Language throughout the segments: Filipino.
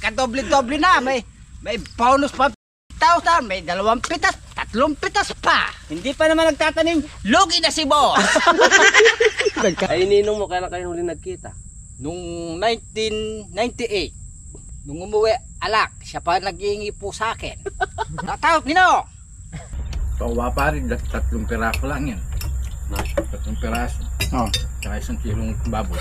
nakadoble-doble na. May bonus pa 1,000, may 2 pitas, 3 pitas pa. Hindi pa naman nagtatanim. Lugi na si boss. Ay, ninong mo, kailan kayo huli nagkita? Nung 1998, nung umuwi, alak, siya pa nag-iingi po sa akin. Natawag nino. Pawa pa rin, 3 piraso lang yan. 3 piraso. Oh. Saka 1 kilong baboy.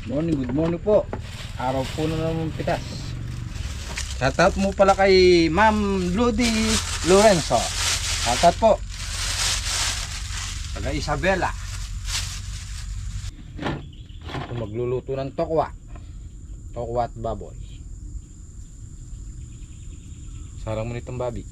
Good morning po. Araw po na naman pitas. Shoutout mo pala kay Ma'am Ludi Lorenzo. Shoutout po. Taga Isabela. Magluluto ng tokwa. Tokwa at baboy. Sarang mo nitong babi.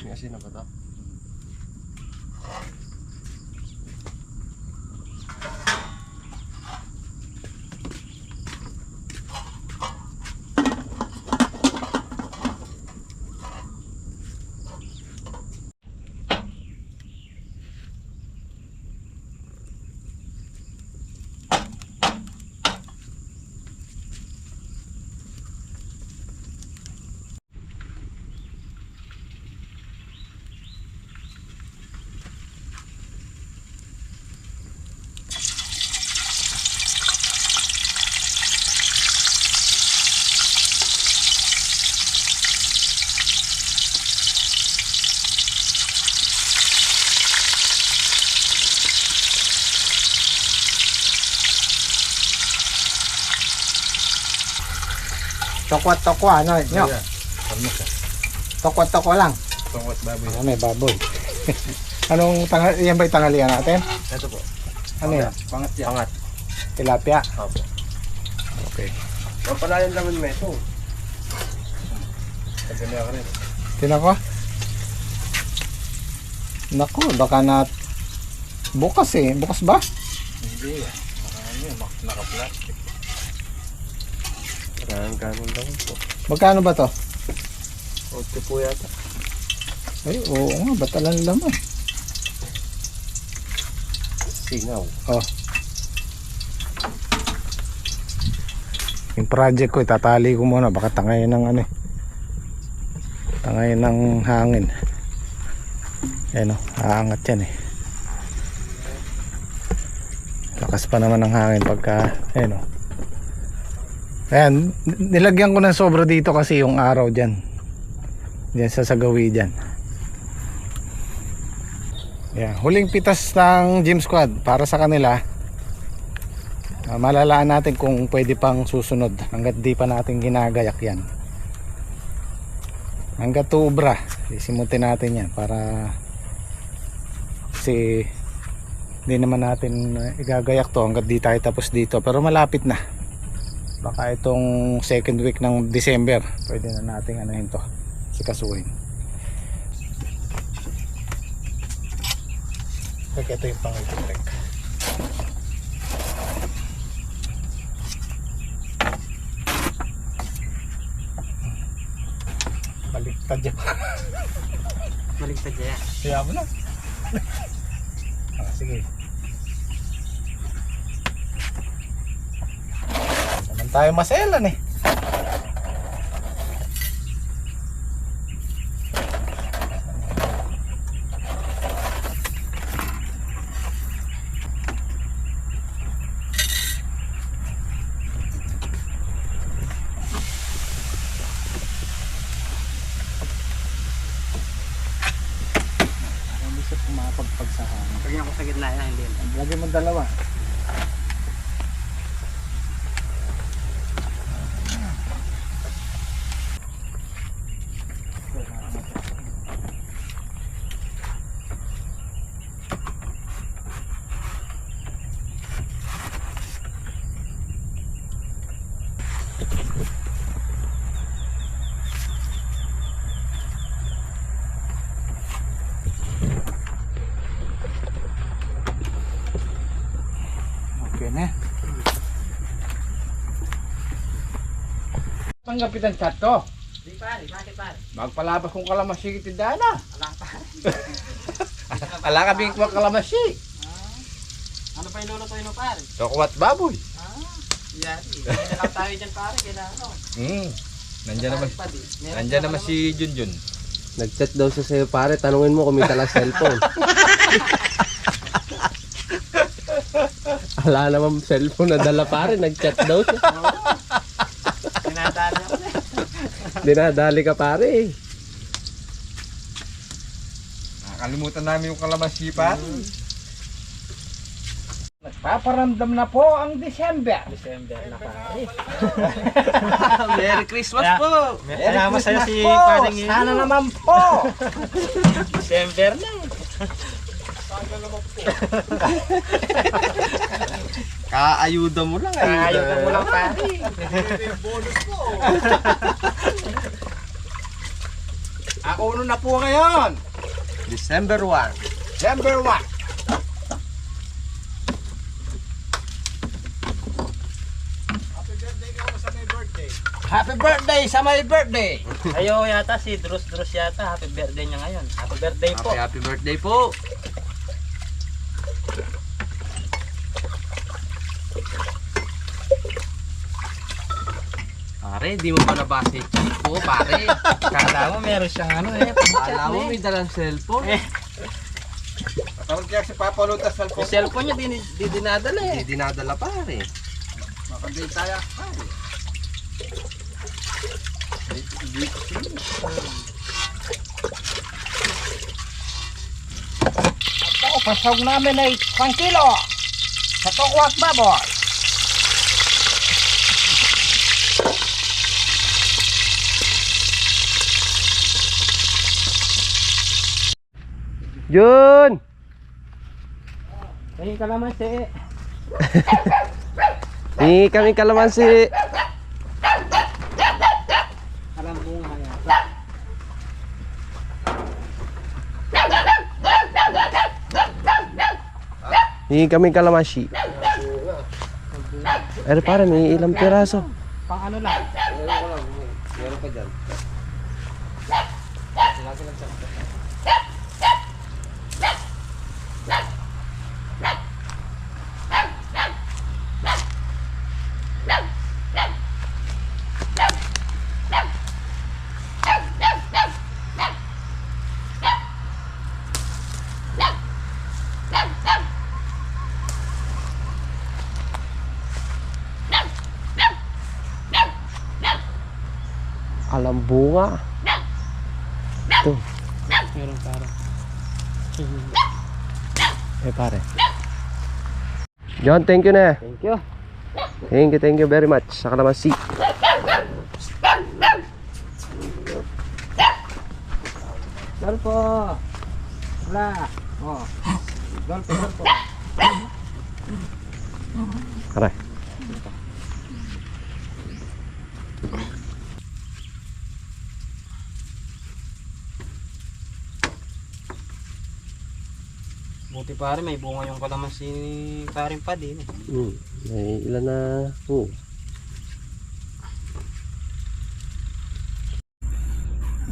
May asin na ba ito? Tokwa, ano nyo? Tokwa lang. Tokwa at baboy. Ah, may baboy. Anong yan ba yung tanghalian natin? Ito po. Ano yan? Pangat yan. Pangat. Tilapia? Opo. Okay. Mapalayan naman mo ito. Pagkanya ka rin. Tinan ko. Naku, baka na bukas eh. Bukas ba? Hindi. Naka-plastic. Kanon lang po. Magkano ba to? 8 po yata. Ay, oo nga. Ba't alam laman? Singaw. Oh. Yung project ko, itatali ko muna. Baka tangayin ng ano eh. Tangayin ng hangin. Ayan o, haangat yan eh. Lakas pa naman ng hangin pagka, ayan o. Ayan, nilagyan ko ng sobra dito kasi yung araw dyan. Dyan sa sagawi dyan. Ayan, huling pitas ng Gym Squad para sa kanila. Malalaan natin kung pwede pang susunod hanggat di pa natin ginagayak yan. Hanggat tuubra, sisimutin natin yan para kasi hindi naman natin igagayak to hanggat di tayo tapos dito, pero malapit na. Baka itong second week ng December pwede na natin anahin to, sikasuhin. Kaya ito yung pang-check. Baliktad yan. Baliktad yan. Kaya mo na. Sige. Naman tayo maselan eh. Pagpagsahan. Lagyan ako sa gitna yan, hindi. Lagyan mo dalawa. Yan eh. Tanggapit ang chat ko. Di pare, bakit pare? Magpalabas kong kalamansi kitindaan na. Ala pare. Ala ka bing kwa kalamansi. Ano pa yung lulutuin mo pare? Tokwat baboy. Yan. Hindi na tayo dyan pare. Kailangan ano. Nandyan naman si Junjun. Nag-chat daw siya sa'yo pare, tanungin mo kung may tala cellphone. Ala naman cellphone na dala pare, nag-chat daw siya. Tinadali ako na. Dinadali ka pare eh. Nakalimutan namin yung kalamansi pa. Nagpaparamdam na po ang December. December na pare. Merry Christmas po! Salamat sa'yo si po. paring Ino. Sana naman po. December na. Kaayuda mo lang eh. Ayaw ka mo lang pare. Ako na po ngayon. December 1. December 1. Happy birthday sa my birthday. Ayo yata si Drus yata. Happy birthday niya ngayon. Happy birthday po. Happy birthday po! Pare, di mo pa nabasa yung chat ko, pare. Kala mo meron siyang ano eh. Kala mo may dalang cellphone. Patawag kaya si Papa Lutas sa Yung cellphone niya di dinadala eh. Hindi dinadala pare. Makanday tayo. Ito, pasawag namin ay 1 kilo. Sa tokwat baboy. Jun! Kaya kalamansi. Hingi kami kalamansi. Alam bunga yata. Hingi kami kalamansi. Pero pare, may ilang piraso. Pang ano lang. Meron pa dyan. Alam bunga. Ito. Meron pare. Pare. John, thank you na. Thank you. Thank you very much sa kalamansi. Dolpo. Wala. Oh. Dolpo. Aray. Buti pare may bunga yung kalamansi ni paring pa din eh. May ilan na.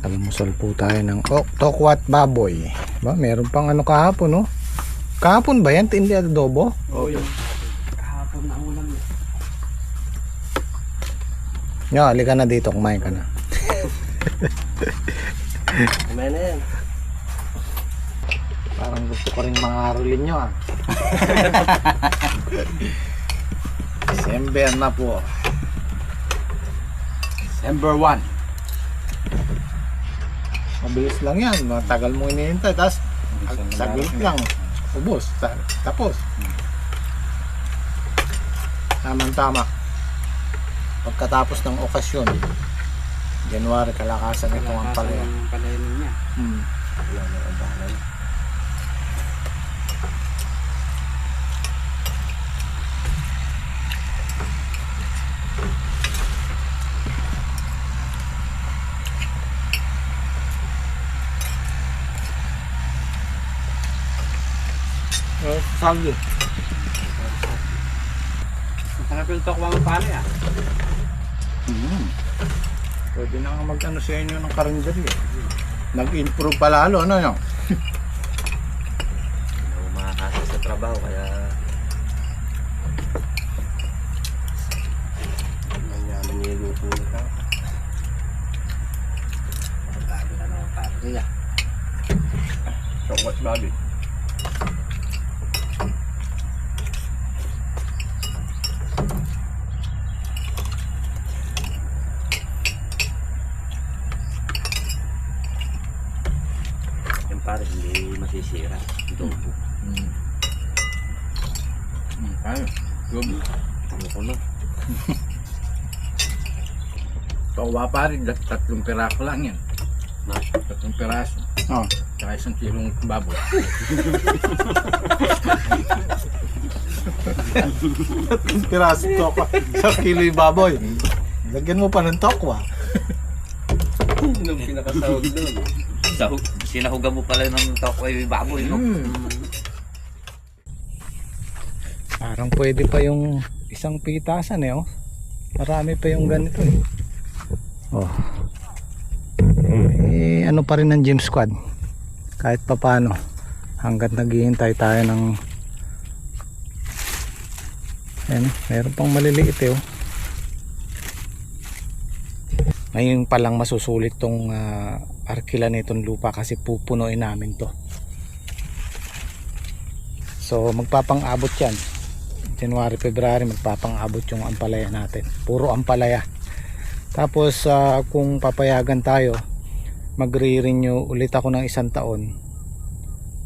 Almusal po tayo ng tokwat baboy. Ba, meron pang ano kahapon, no? Kahapon ba yan? Hindi adobo? Oo yun. Kahapon na ulam yun. Nyo, halika na dito, kumain ka na. Kumain na yan. Parang gusto ko rin mga arulin nyo, ah. December na po. December 1. Mabilis lang yan. Matagal mo hinihintay. Tapos, saglit lang. Ubus. Tapos. Tama-tama. Pagkatapos ng okasyon, January, kalakasan ito ang palaya. Palayan niya. Saglit. Hanap yung tokwang pare ah. Pwede na nga mag-ano sa inyo ng karinderya. Nag-improve pa lalo, ano yun? Hindi ako makakasa sa trabaho kaya manyaman niya yung luto na ka. Bago na naman pare. So what's babi? Yan pare, hindi masisira. Adobo. Tayo. Gobi. Ano ko na? Tokwa pare, 3 piraso lang yan. 3 piraso. Oh. Tsaka 1 kilong baboy. Piraso tokwa. Sa kilo yung baboy. Lagyan mo pa ng tokwa. Yung pinakasahog doon. Sinahugan mo pala ng tokway baboy, no? Parang pwede pa yung isang pitasan eh, oh. Marami pa yung ganito eh. Oh. Eh, ano pa rin ng gym squad. Kahit pa paano. Hanggat naghihintay tayo ng ayan, meron pang maliliit eh, oh. Ngayon pa lang masusulit tong arkila nitong lupa kasi pupunuin namin to. So magpapang-abot yan. January, February magpapang-abot yung ampalaya natin. Puro ampalaya. Tapos kung papayagan tayo, magre-renew ulit ako ng 1 taon.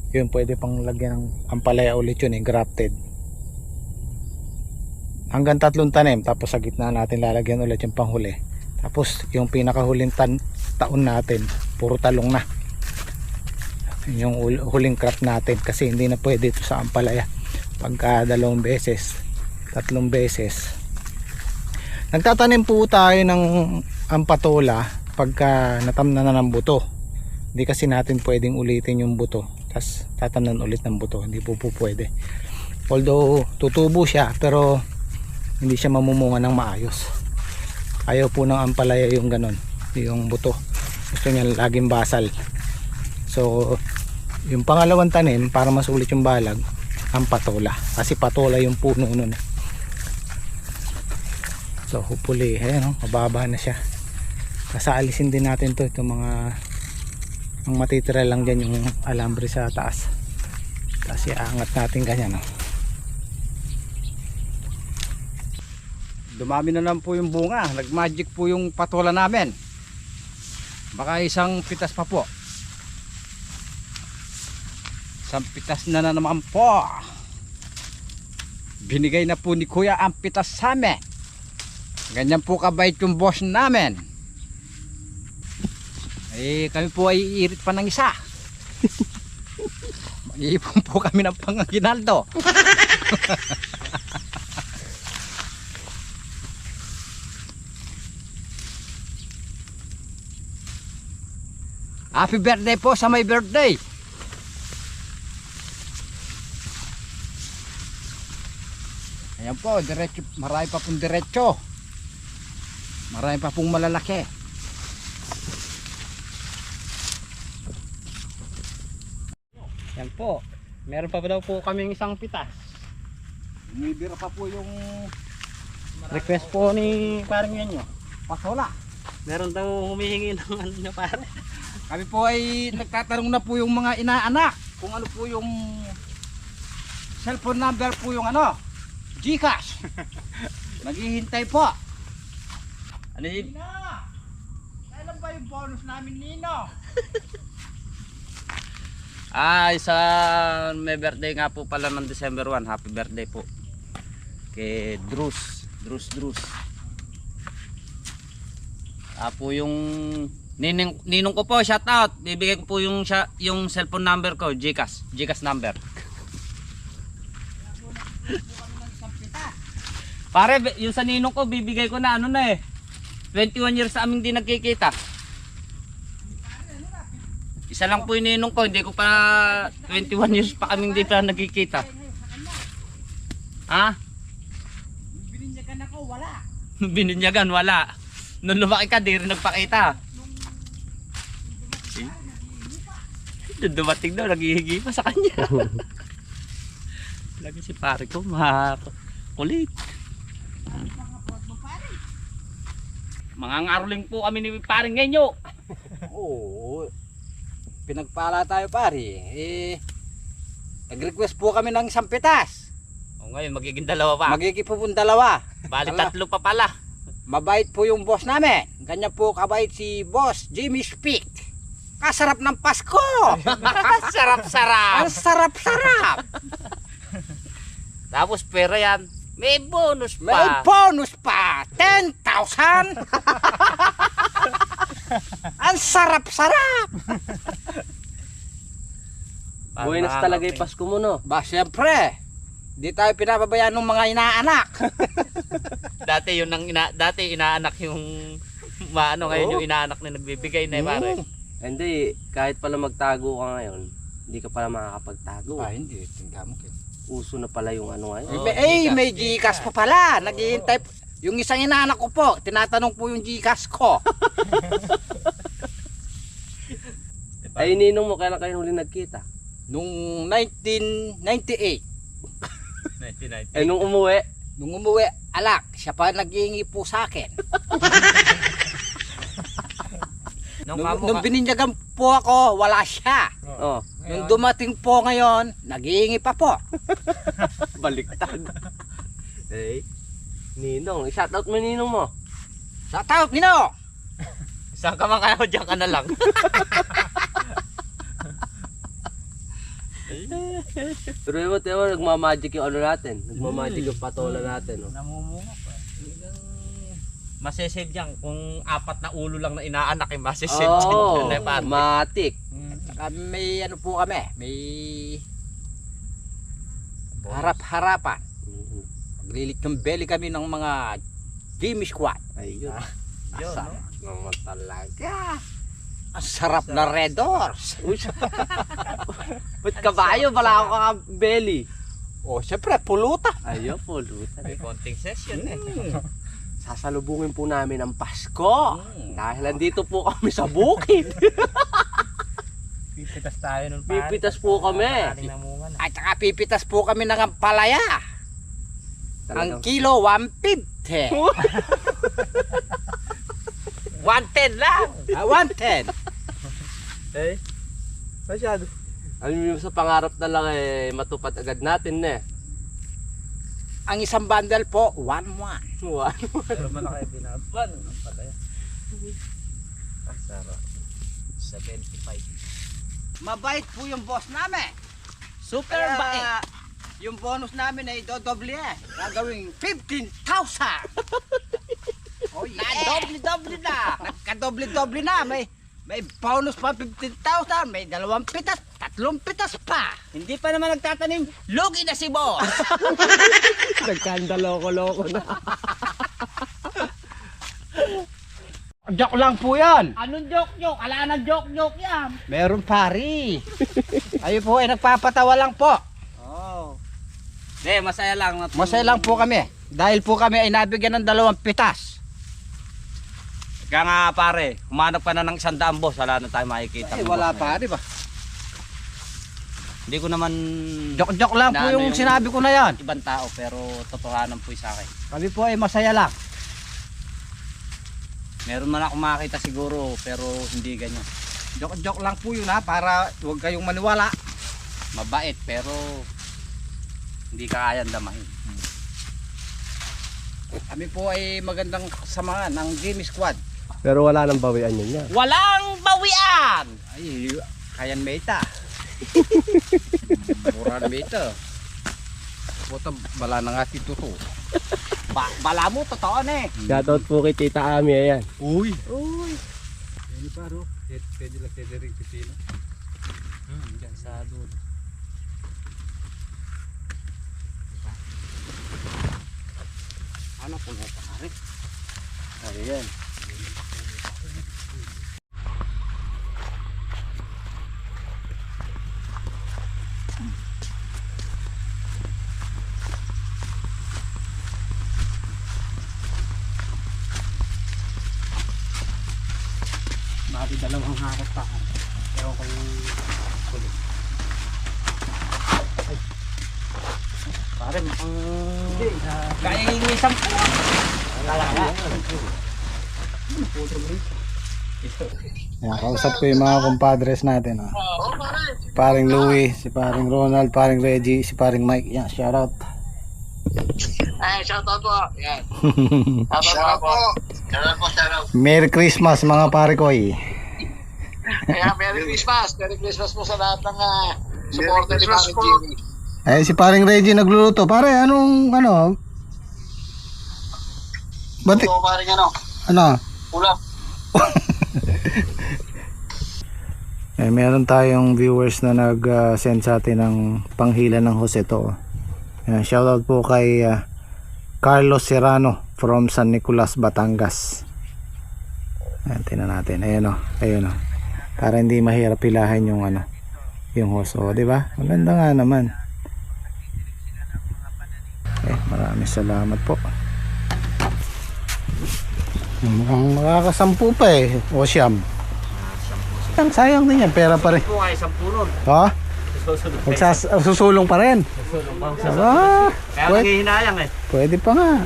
Yun, pwede pang lagyan ng ampalaya ulit yun eh, grafted. Hanggang 3 tanim, tapos sa gitna natin lalagyan ulit yung panghuli. Tapos yung pinakahuling taon natin, puro talong na. Yung huling crop natin kasi hindi na pwede ito sa ampalaya. Pagka 2 beses, 3 beses. Nagtatanim po tayo ng ampatola pagka natamnan na ng buto. Hindi kasi natin pwedeng ulitin yung buto. Tapos tatamnan ulit ng buto. Hindi po pwede. Although tutubo siya pero hindi siya mamumunga ng maayos. Ayaw po ng ampalaya yung ganon, yung buto. Gusto niya laging basal. So yung pangalawang tanim para masulit yung balag, ang patola. Kasi patola yung puno nun eh. So hopefully, ayan, mababa na siya. Kasaalisin din natin to, itong mga ang matitira lang dyan yung alambre sa taas. Kasi aangat natin ganyan, no? Dumami na lang po yung bunga. Nagmagic po yung patola namin. Baka 1 pitas pa po. 1 pitas na naman po. Binigay na po ni Kuya ang pitas sa amin. Ganyan po kabait yung boss namin. Eh kami po ay iirit pa ng isa. Mag-iipon po kami ng pangaginaldo. Happy birthday po sa may birthday. Ayan po, diretso, marami pa pong diretso. Marami pa pong malalaki. Ayan po, meron pa daw po kaming 1 pitas. Umibira pa po yung request po ni parang yan nyo. Pasola. Meron daw humihingi ng ano niya pare. Kami po ay nagtatanong na po yung mga inaanak kung ano po yung cellphone number po yung ano, GCash. Naghihintay po. Ano yun? Nino! Kailan ba yung bonus namin, Nino? Sa may birthday nga po pala ng December 1. Happy birthday po. Kay Drus. Po yung ninong ko po, shout out. Bibigay ko po yung cellphone number ko, GCash number. Pare, yung sa ninong ko bibigay ko na ano na eh. 21 years sa aming di nagkikita. Isa lang po yung ninong ko, hindi ko pa 21 years pa kaming di pa nagkikita. Ha? Bibili niya Bininyagan, wala. Nung lumaki ka, di rin nagpakita. Nung dumating daw, naghihigi pa sa kanya. Lagi si pare ko, kulit. Mga ngaruling po kami ni paring Ngenyo. Oo. Pinagpala tayo pare. Nag-request po kami ng isang pitas. O ngayon, magiging dalawa pa. Magiging po pong dalawa. Bali, Ala. 3 pa pala. Mabait po yung boss namin. Ganyan po kabait si Boss Jimmy Speak. Kasarap ng Pasko. Sarap-sarap. Ang sarap-sarap. Tapos pera yan, may bonus pa. May bonus pa. 10,000. Ang sarap-sarap. Buenas talaga yung Pasko mo, no? Ba, siyempre. Di tayo pinapabayaan ng mga inaanak. Dati yun dati inaanak yung maano ngayon yung inaanak na nagbibigay na pare. Hindi, kahit pala magtago ka ngayon, hindi ka pala makakapagtago. Hindi. Tingnan mo. Uso na pala yung ano ngayon. May Gcash pa pala. Naghihintay. Yung isang inaanak ko po, tinatanong po yung Gcash ko. Ay, ninong mo, kailan kayo huli nagkita? Nung 1998. Eh, nung umuwi, Nung umuwi, alak, siya pa naghihingi po sa akin. Nung bininyagan po ako, wala siya. oh, Nung dumating po ngayon, naghihingi pa po. baliktad. Eh, ninong, shoutout mo ninong mo. Sa tawag, Nino! Saan ka man kaya dyan ka na lang. Pero mo, tayo, nagmamagic yung ano natin. Nagmamagic yung patola natin. Oh. Namumunga pa. Masesave yan. Kung 4 na ulo lang na inaanak, masesave Oh, dyan. matik. May ano po kami, may harap-harapan. Maglilik ng belly kami ng mga Jimmy Squad. Ayun. Asa naman talaga. Ang sarap na Red Doors. Ba't kabayo? Wala ako kakabeli. Oh, syempre, pulutan. Ayun, pulutan. May konting session eh. Sasalubungin po namin ang Pasko. Dahil nandito po kami sa bukid. Pipitas tayo nun Pipitas po kami. At saka pipitas po kami ng ampalaya. Ang kilo, 150. 110 lang. 110. Eh, masyado. Alam mo sa pangarap na lang eh, matupad agad natin eh. Ang isang bundle po, 1-1. Pero malaki binaban. Ang palaya. Ang sarap. 75. Mabait po yung boss namin. Super Kaya, bait. yung bonus namin ay dodoble eh. Gagawing 15,000. Oh yeah. Doble-doble na. Nagka-doble-doble na. May bonus pa 15,000. May 2 pitas, 3 pitas pa. Hindi pa naman nagtatanim. Lugi na si boss. Nagkandaloko-loko na. Joke lang po yan. Anong joke-joke? Ala na joke-joke yan. Meron pari. Ayun po ay nagpapatawa lang po. Oh. Hindi, masaya lang. Masaya lang po kami. Dahil po kami ay nabigyan ng 2 pitas. Kaya nga pare, humanap ka na ng 100 boss. Wala na tayo makikita. Wala pa, di ba? Hindi ko naman Joke lang po yung sinabi ko na yan. ibang tao, pero totohanan po yung sa akin. Kami po ay masaya lang. Meron man ako makakita siguro, pero hindi ganyan. Joke lang po yun ha, para huwag kayong maniwala. Mabait, pero hindi ka kayang damahin. Kami po ay magandang kasamahan ng Jimmy Squad. Pero wala nang bawian yun yan. Walang bawian! Ay, kayan meta. Mura meta. Puta, bala na nga tito to. Bala mo, totoo na eh. Shoutout po kay Tita Ami, ayan. Uy. Pwede pa ro. Pwede lang pwede rin pipino. Diyan sa dulo. Ano po na pare? Ayan. dalawang hakot pa. Ewan ko yung kulit. Ay. Pare, mukhang... Kaya yung isang po. Wala. Yan, kausap ko yung mga compadres natin. Oh. Si paring Louie, si paring Ronald, paring Reggie, si paring Mike. Yan, shoutout. Ay, shoutout po. Yan. Shoutout po. Shoutout. Merry Christmas mga pare ko eh. Kaya Merry Christmas. Merry Christmas po sa lahat ng supporter ni Paring Jimmy. Ay, si paring Reggie nagluluto. Pare, anong ano? Bati, Ito paring ano? ano? Ulam. Eh, meron tayong viewers na nag-send sa atin ng panghila ng Jose to. Shoutout po kay Carlos Serrano from San Nicolas, Batangas. Ayan, tingnan natin. Ayan o, ayun o. Para hindi mahirap pilahin yung ano, yung Jose. O, diba? Maganda nga naman. Maraming salamat po. Mukhang makakasampu pa eh. O siyam. Sayang din yan, pera pa rin. Po ay isang punon. Ha? Susulong pa rin. Susulong pa. Ah, Kaya pwede, nanghihinayang eh. pwede pa nga.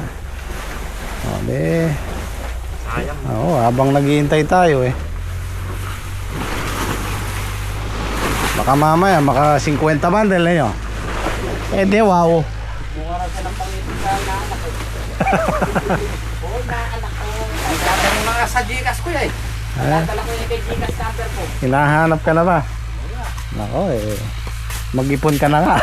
Sayang. Oo, habang naghihintay tayo eh. Baka mamaya maka 50 bundle na nyo. Eh di wow. Bunga rin siya ng pangitin sa naanak eh. Oo, naanak ko. Ay, dadalhin mga sa Gcash ko eh. Dadala ko yung kay Gcash number ko. Hinahanap ka na ba? Nako eh. Mag-ipon ka na nga.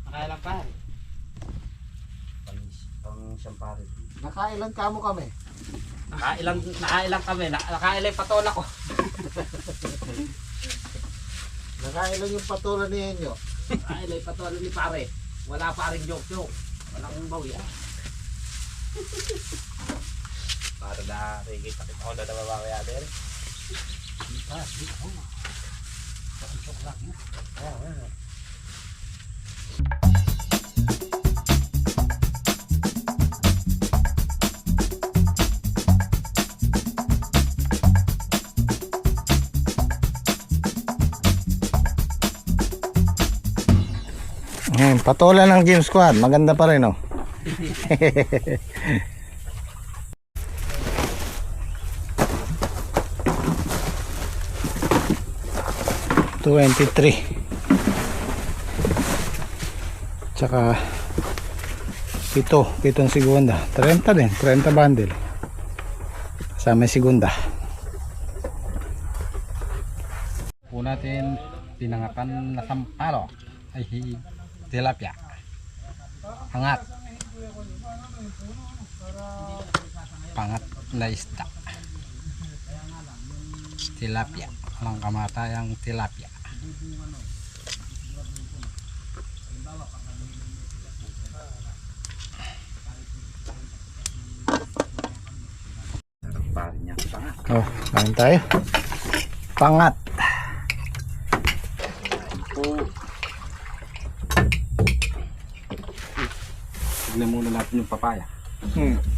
Nakailan pare? Pang siyang pare. Nakailan ka mo kami? Nakailang kami. Nakailang patola ko. Nakailan yung patulan niyo? Nakailang patola ni pare. Wala pa rin joke. Walang bawi ah. Para na kita ko na nababawi natin. Patola ng Game Squad, maganda pa rin oh. 23. Tsaka pitong segunda. 30 din, 30 bundle. Kasama yung segunda. Po natin tinangakan na sampalo ay tilapia. Angat. Pangat na isda. Tilapia. Walang kamatayang tilapia. Oh, kain tayo. Pangat. Tignan muna natin yung papaya.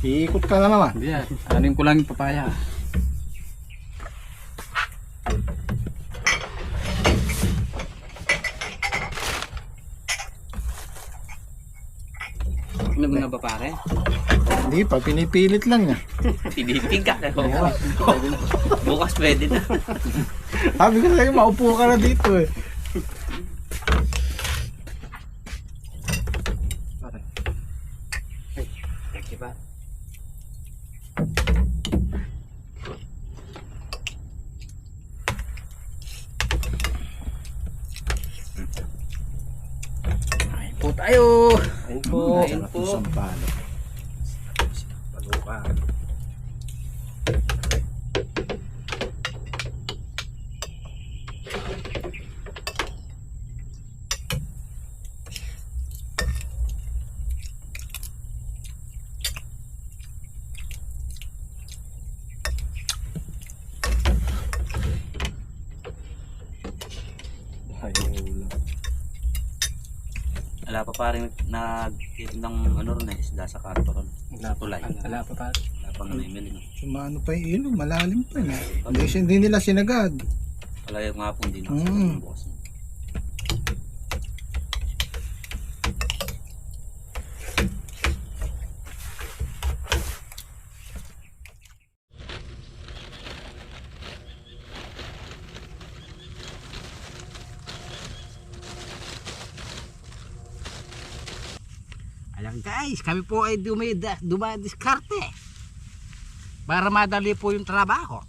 Iikot ka na naman. Hindi yan. Anin ko lang yung papaya. Ano mo na ba pare? Hindi pa, pinipilit lang niya. Pinitig ka. Bukas pwede na. Sabi ko sa'yo, maupo ka na dito eh. Thank you pa. Kain po tayo. Ayun po. Ayun po. Sampalo. Palukan. Wala pa paring nagtitim ng ano ron eh, isda sa kanto ron. Tulay. Wala pa pa. Wala pang namimili. No? Sumano pa yung ilog, malalim pa yun. Hindi nila sinagad. Wala yung nga po, hindi Mm. nakasagot bukas. Ayan guys, kami po ay dumadiskarte para madali po yung trabaho.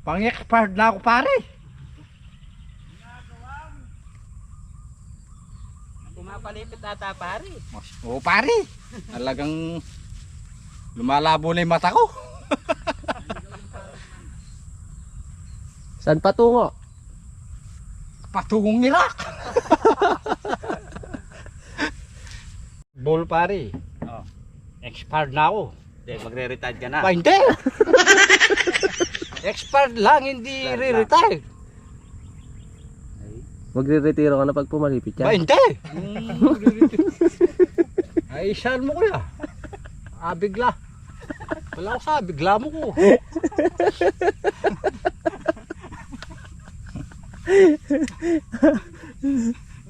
Pang-expired na ako pare. Pumapalipit ata pare. Oo pare. Talagang lumalabo na yung mata ko. Saan patungo? Patungong Iraq. Ball pare. Oh. Expired na ako. Hindi, magre-retire ka na. Ba hindi? Expired lang, hindi re-retire. Magre-retiro ka na pag pumalipit Ba yan. hindi? Ay, saan mo kuya? Bigla. Wala ko sa bigla mo ko.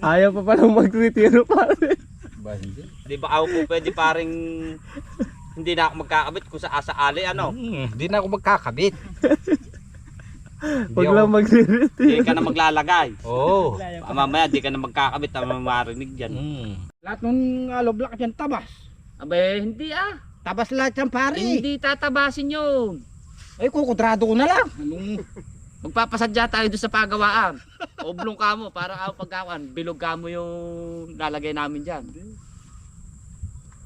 Ayaw pa palang mag-retiro pare. Ba hindi? Di ba ako po pwede paring hindi na ako magkakabit kung sa ali ano? Hindi na ako magkakabit. Huwag lang magre-retiro. Hindi ka na maglalagay. Oo. Mamaya di ka na magkakabit na marinig dyan. Lahat ng aloe block dyan tabas. Abe, hindi ah. Tabas lahat yan pare. Hindi tatabasin yun. Ay, kukudrado ko na lang. Anong... Magpapasadya tayo doon sa pagawaan. Oblong ka mo para ako pagkawan. Bilog ka mo yung lalagay namin dyan.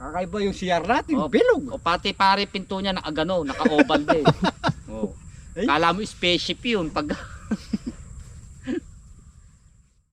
Kakaiba yung CR natin, Oh. bilog. O pati pare pinto niya naka-oval din. Oh. Kala mo spaceship yun pag